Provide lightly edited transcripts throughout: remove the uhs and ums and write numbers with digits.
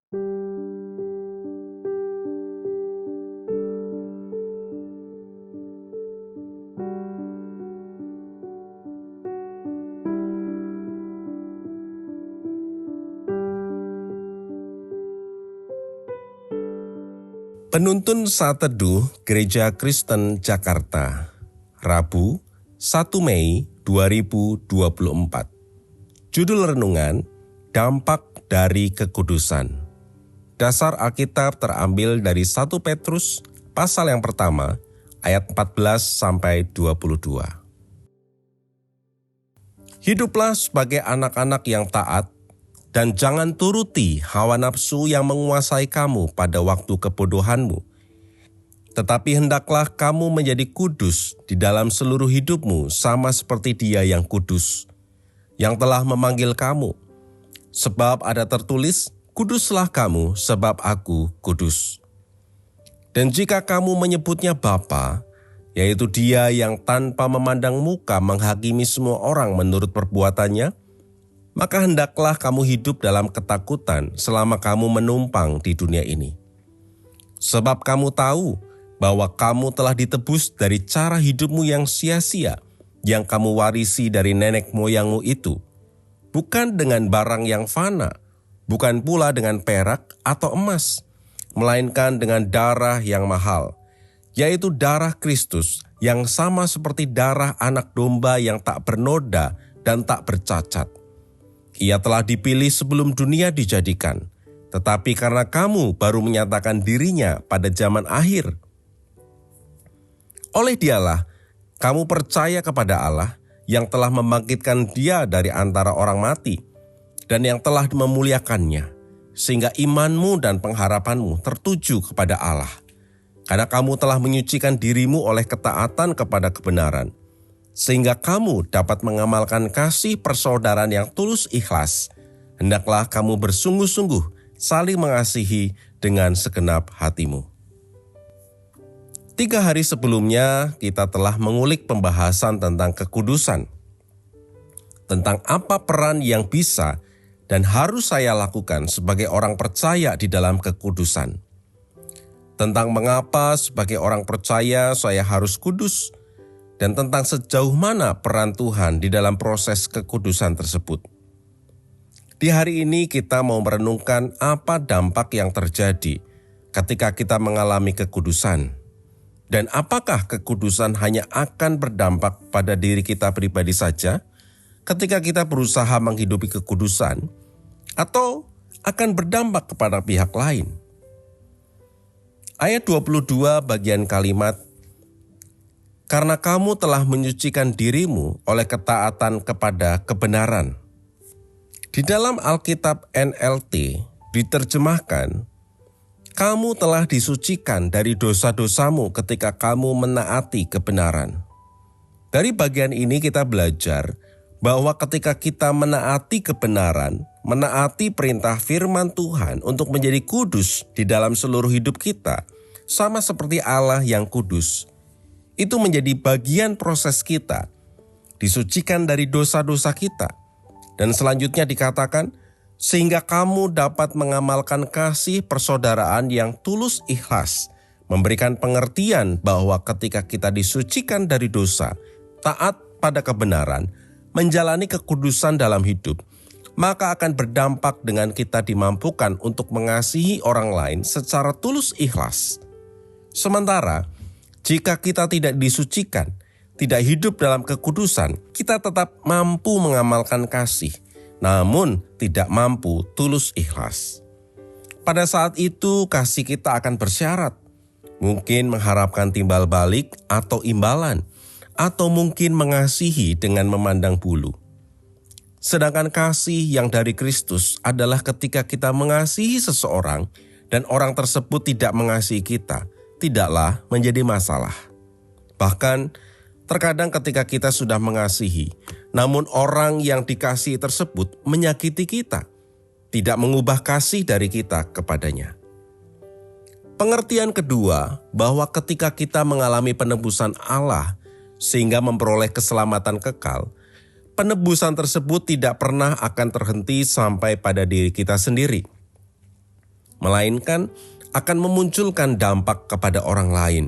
Penuntun Saat Teduh Gereja Kristen Jakarta, Rabu 1 Mei 2024. Judul renungan, Dampak dari Kekudusan. Dasar Alkitab terambil dari 1 Petrus pasal yang pertama, ayat 14-22. Hiduplah sebagai anak-anak yang taat, dan jangan turuti hawa nafsu yang menguasai kamu pada waktu kebodohanmu. Tetapi hendaklah kamu menjadi kudus di dalam seluruh hidupmu, sama seperti Dia yang kudus, yang telah memanggil kamu. Sebab ada tertulis, kuduslah kamu sebab aku kudus. Dan jika kamu menyebutnya Bapa, yaitu Dia yang tanpa memandang muka menghakimi semua orang menurut perbuatannya, maka hendaklah kamu hidup dalam ketakutan selama kamu menumpang di dunia ini. Sebab kamu tahu bahwa kamu telah ditebus dari cara hidupmu yang sia-sia, yang kamu warisi dari nenek moyangmu itu, bukan dengan barang yang fana, bukan pula dengan perak atau emas, melainkan dengan darah yang mahal, yaitu darah Kristus yang sama seperti darah anak domba yang tak bernoda dan tak bercacat. Ia telah dipilih sebelum dunia dijadikan, tetapi karena kamu baru menyatakan dirinya pada zaman akhir. Oleh Dialah, kamu percaya kepada Allah yang telah membangkitkan Dia dari antara orang mati, dan yang telah memuliakannya, sehingga imanmu dan pengharapanmu tertuju kepada Allah. Karena kamu telah menyucikan dirimu oleh ketaatan kepada kebenaran, sehingga kamu dapat mengamalkan kasih persaudaraan yang tulus ikhlas. Hendaklah kamu bersungguh-sungguh saling mengasihi dengan segenap hatimu. 3 hari sebelumnya kita telah mengulik pembahasan tentang kekudusan. Tentang apa peran yang bisa dan harus saya lakukan sebagai orang percaya di dalam kekudusan. Tentang mengapa sebagai orang percaya saya harus kudus, dan tentang sejauh mana peran Tuhan di dalam proses kekudusan tersebut. Di hari ini kita mau merenungkan apa dampak yang terjadi ketika kita mengalami kekudusan. Dan apakah kekudusan hanya akan berdampak pada diri kita pribadi saja ketika kita berusaha menghidupi kekudusan, atau akan berdampak kepada pihak lain? Ayat 22 bagian kalimat, karena kamu telah menyucikan dirimu oleh ketaatan kepada kebenaran. Di dalam Alkitab NLT diterjemahkan, kamu telah disucikan dari dosa-dosamu ketika kamu menaati kebenaran. Dari bagian ini kita belajar bahwa ketika kita menaati kebenaran, menaati perintah firman Tuhan untuk menjadi kudus di dalam seluruh hidup kita, sama seperti Allah yang kudus, itu menjadi bagian proses kita, disucikan dari dosa-dosa kita. Dan selanjutnya dikatakan, sehingga kamu dapat mengamalkan kasih persaudaraan yang tulus ikhlas, memberikan pengertian bahwa ketika kita disucikan dari dosa, taat pada kebenaran, menjalani kekudusan dalam hidup, maka akan berdampak dengan kita dimampukan untuk mengasihi orang lain secara tulus ikhlas. Sementara, jika kita tidak disucikan, tidak hidup dalam kekudusan, kita tetap mampu mengamalkan kasih, namun tidak mampu tulus ikhlas. Pada saat itu kasih kita akan bersyarat, mungkin mengharapkan timbal balik atau imbalan, atau mungkin mengasihi dengan memandang bulu. Sedangkan kasih yang dari Kristus adalah ketika kita mengasihi seseorang dan orang tersebut tidak mengasihi kita, tidaklah menjadi masalah. Bahkan terkadang ketika kita sudah mengasihi, namun orang yang dikasihi tersebut menyakiti kita, tidak mengubah kasih dari kita kepadanya. Pengertian kedua, bahwa ketika kita mengalami penebusan Allah sehingga memperoleh keselamatan kekal, penebusan tersebut tidak pernah akan terhenti sampai pada diri kita sendiri. melainkan akan memunculkan dampak kepada orang lain.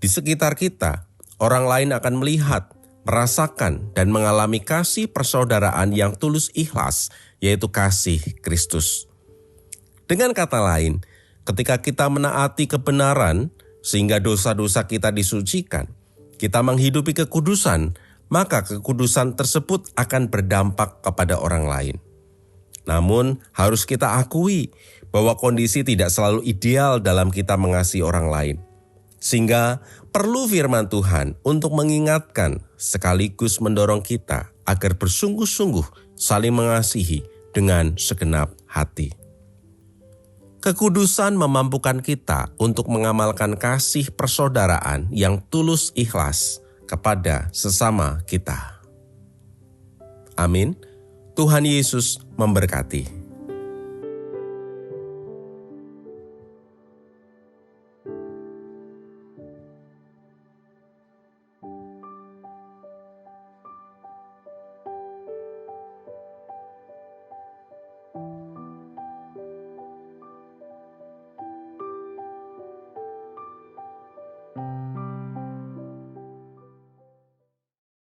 Di sekitar kita, orang lain akan melihat, merasakan, dan mengalami kasih persaudaraan yang tulus ikhlas, yaitu kasih Kristus. Dengan kata lain, ketika kita menaati kebenaran sehingga dosa-dosa kita disucikan, kita menghidupi kekudusan, maka kekudusan tersebut akan berdampak kepada orang lain. Namun harus kita akui bahwa kondisi tidak selalu ideal dalam kita mengasihi orang lain. Sehingga perlu firman Tuhan untuk mengingatkan sekaligus mendorong kita agar bersungguh-sungguh saling mengasihi dengan segenap hati. Kekudusan memampukan kita untuk mengamalkan kasih persaudaraan yang tulus ikhlas kepada sesama kita. Amin. Tuhan Yesus memberkati.